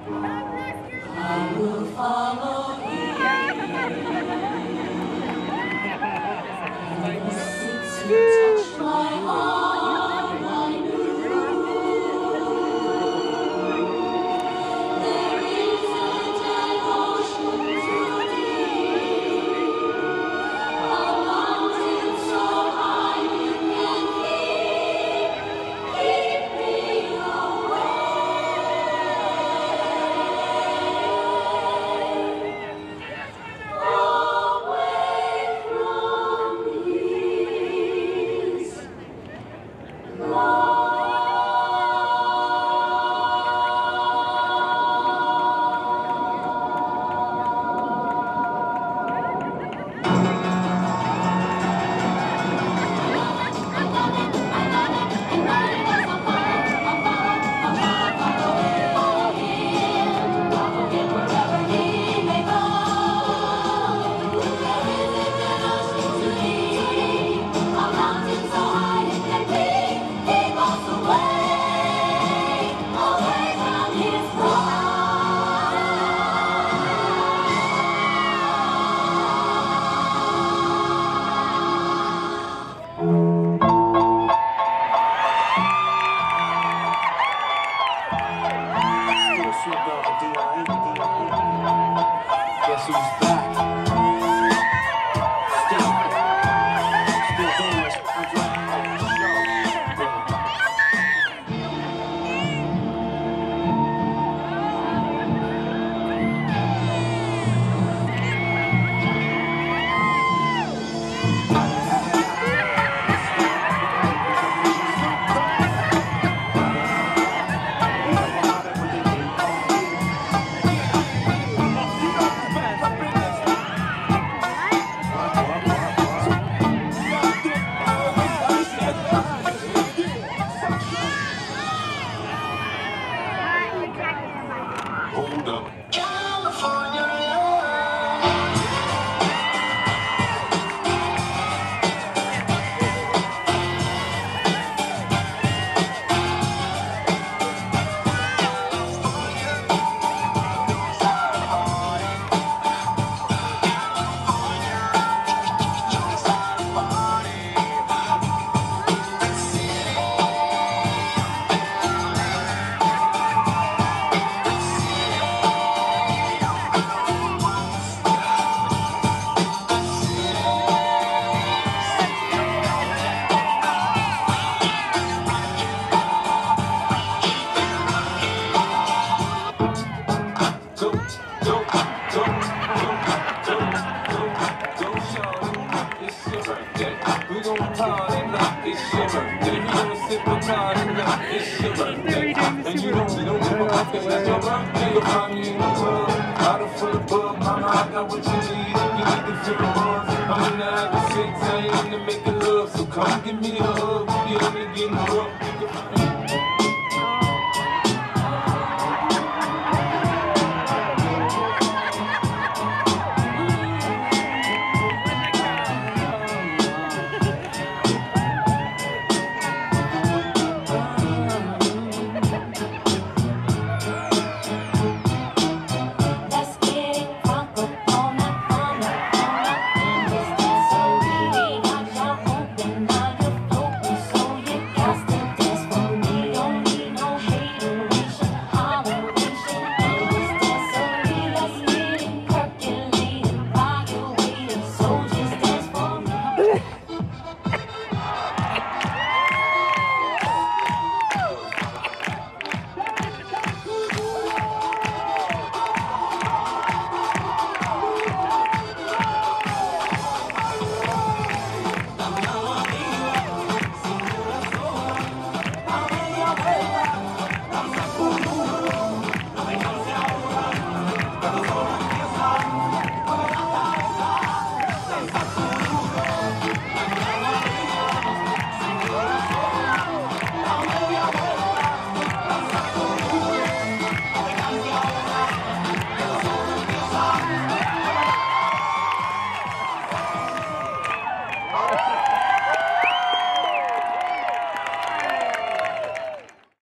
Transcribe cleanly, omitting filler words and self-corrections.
I will follow since you touched my heart, I knew there isn't an ocean too deep, a mountain so high you can keep me away from these walls. Guess who's back? Still doing this. I'm doing the show. Hold up. We gon' party like it's your birthday. We gon' sip a party like it's your birthday. And you don't give a fuck if it's your birthday. You'll find me in the club, bottle full of bug. Mama, I got what you need if you need to feel the buzz. I'm in the having sex, I ain't into making love. So come give me a hug, you only getting rough.